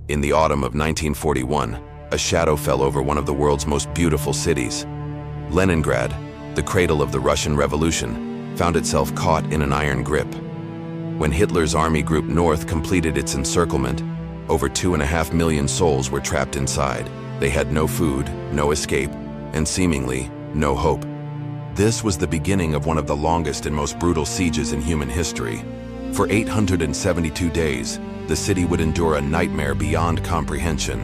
In the autumn of 1941, a shadow fell over one of the world's most beautiful cities. Leningrad, the cradle of the Russian Revolution, found itself caught in an iron grip. When Hitler's army group North completed its encirclement, over 2.5 million souls were trapped inside. They had no food, no escape, and seemingly no hope. This was the beginning of one of the longest and most brutal sieges in human history. For 872 days, the city would endure a nightmare beyond comprehension.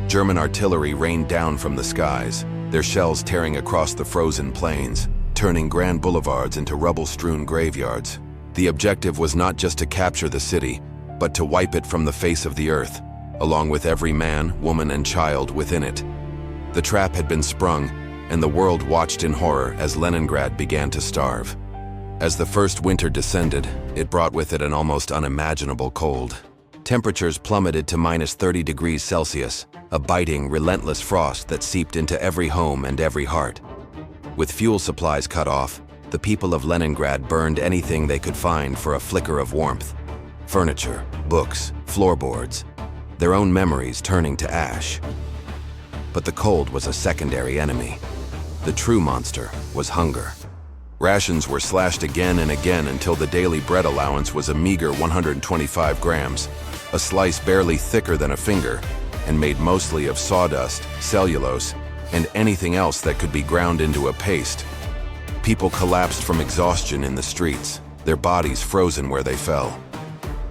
German artillery rained down from the skies, their shells tearing across the frozen plains, turning grand boulevards into rubble-strewn graveyards. The objective was not just to capture the city, but to wipe it from the face of the earth, along with every man, woman, and child within it. The trap had been sprung, and the world watched in horror as Leningrad began to starve. As the first winter descended, it brought with it an almost unimaginable cold. Temperatures plummeted to -30 degrees Celsius, a biting, relentless frost that seeped into every home and every heart. With fuel supplies cut off, the people of Leningrad burned anything they could find for a flicker of warmth. Furniture, books, floorboards, their own memories turning to ash. But the cold was a secondary enemy. The true monster was hunger. Rations were slashed again and again until the daily bread allowance was a meager 125 grams, a slice barely thicker than a finger, and made mostly of sawdust, cellulose, and anything else that could be ground into a paste. People collapsed from exhaustion in the streets, their bodies frozen where they fell.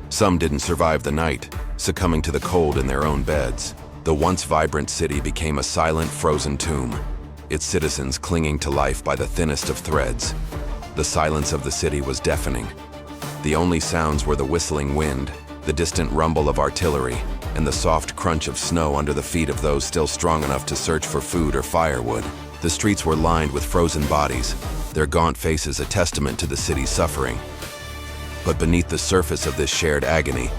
Some didn't survive the night, succumbing to the cold in their own beds. The once vibrant city became a silent, frozen tomb, its citizens clinging to life by the thinnest of threads. The silence of the city was deafening. The only sounds were the whistling wind, the distant rumble of artillery, and the soft crunch of snow under the feet of those still strong enough to search for food or firewood. The streets were lined with frozen bodies, their gaunt faces a testament to the city's suffering. But beneath the surface of this shared agony,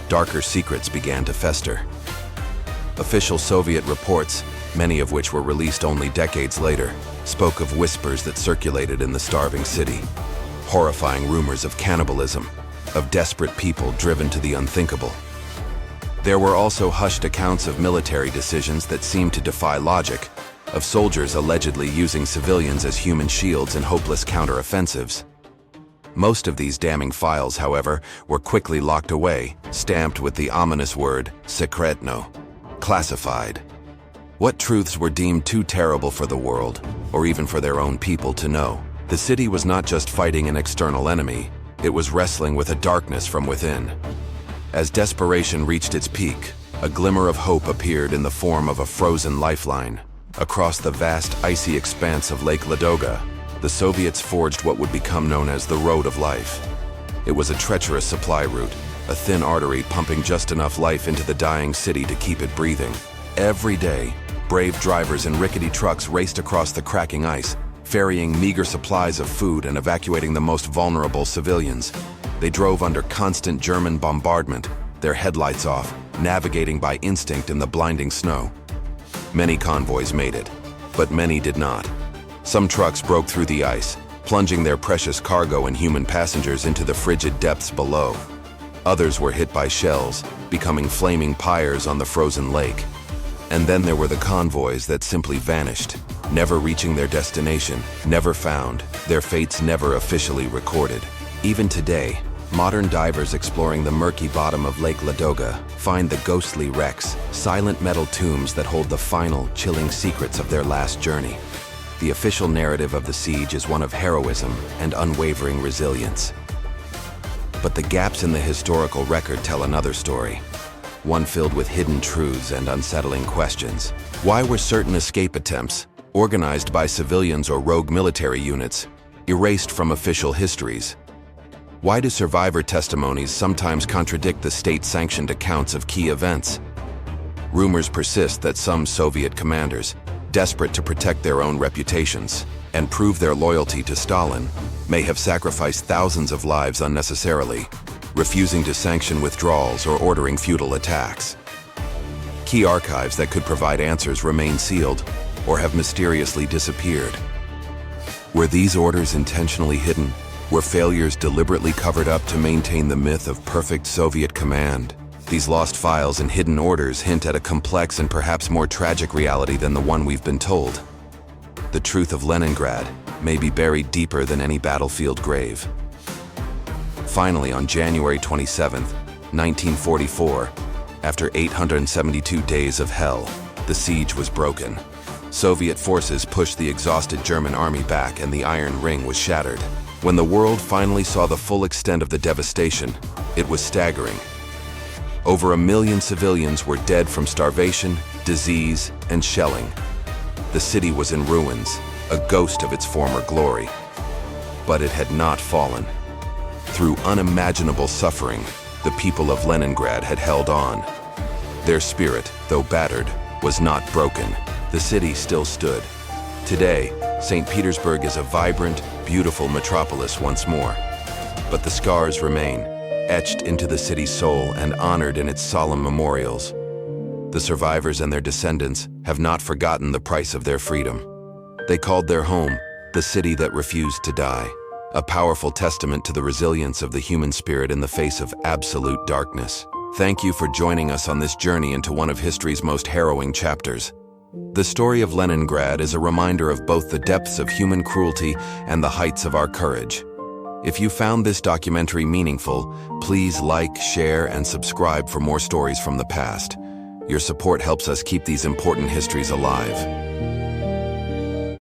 darker secrets began to fester. Official Soviet reports, many of which were released only decades later, spoke of whispers that circulated in the starving city. Horrifying rumors of cannibalism, of desperate people driven to the unthinkable. There were also hushed accounts of military decisions that seemed to defy logic, of soldiers allegedly using civilians as human shields in hopeless counteroffensives. Most of these damning files, however, were quickly locked away, stamped with the ominous word "secretno," classified. What truths were deemed too terrible for the world, or even for their own people to know? The city was not just fighting an external enemy, it was wrestling with a darkness from within. As desperation reached its peak, a glimmer of hope appeared in the form of a frozen lifeline. Across the vast, icy expanse of Lake Ladoga, the Soviets forged what would become known as the Road of Life. It was a treacherous supply route, a thin artery pumping just enough life into the dying city to keep it breathing. Every day, brave drivers in rickety trucks raced across the cracking ice, ferrying meager supplies of food and evacuating the most vulnerable civilians. They drove under constant German bombardment, their headlights off, navigating by instinct in the blinding snow. Many convoys made it, but many did not. Some trucks broke through the ice, plunging their precious cargo and human passengers into the frigid depths below. Others were hit by shells, becoming flaming pyres on the frozen lake. And then there were the convoys that simply vanished, never reaching their destination, never found, their fates never officially recorded. Even today, modern divers exploring the murky bottom of Lake Ladoga find the ghostly wrecks, silent metal tombs that hold the final, chilling secrets of their last journey. The official narrative of the siege is one of heroism and unwavering resilience. But the gaps in the historical record tell another story, one filled with hidden truths and unsettling questions. Why were certain escape attempts, organized by civilians or rogue military units, erased from official histories? Why do survivor testimonies sometimes contradict the state-sanctioned accounts of key events? Rumors persist that some Soviet commanders, desperate to protect their own reputations and prove their loyalty to Stalin, may have sacrificed thousands of lives unnecessarily, refusing to sanction withdrawals or ordering futile attacks. Key archives that could provide answers remain sealed or have mysteriously disappeared. Were these orders intentionally hidden? Were failures deliberately covered up to maintain the myth of perfect Soviet command? These lost files and hidden orders hint at a complex and perhaps more tragic reality than the one we've been told. The truth of Leningrad may be buried deeper than any battlefield grave. Finally, on January 27, 1944, after 872 days of hell, the siege was broken. Soviet forces pushed the exhausted German army back and the Iron Ring was shattered. When the world finally saw the full extent of the devastation, it was staggering. Over 1 million civilians were dead from starvation, disease, and shelling. The city was in ruins, a ghost of its former glory. But it had not fallen. Through unimaginable suffering, the people of Leningrad had held on. Their spirit, though battered, was not broken. The city still stood. Today, St. Petersburg is a vibrant, beautiful metropolis once more. But the scars remain, etched into the city's soul and honored in its solemn memorials. The survivors and their descendants have not forgotten the price of their freedom. They called their home the city that refused to die, a powerful testament to the resilience of the human spirit in the face of absolute darkness. Thank you for joining us on this journey into one of history's most harrowing chapters. The story of Leningrad is a reminder of both the depths of human cruelty and the heights of our courage. If you found this documentary meaningful, please like, share, and subscribe for more stories from the past. Your support helps us keep these important histories alive.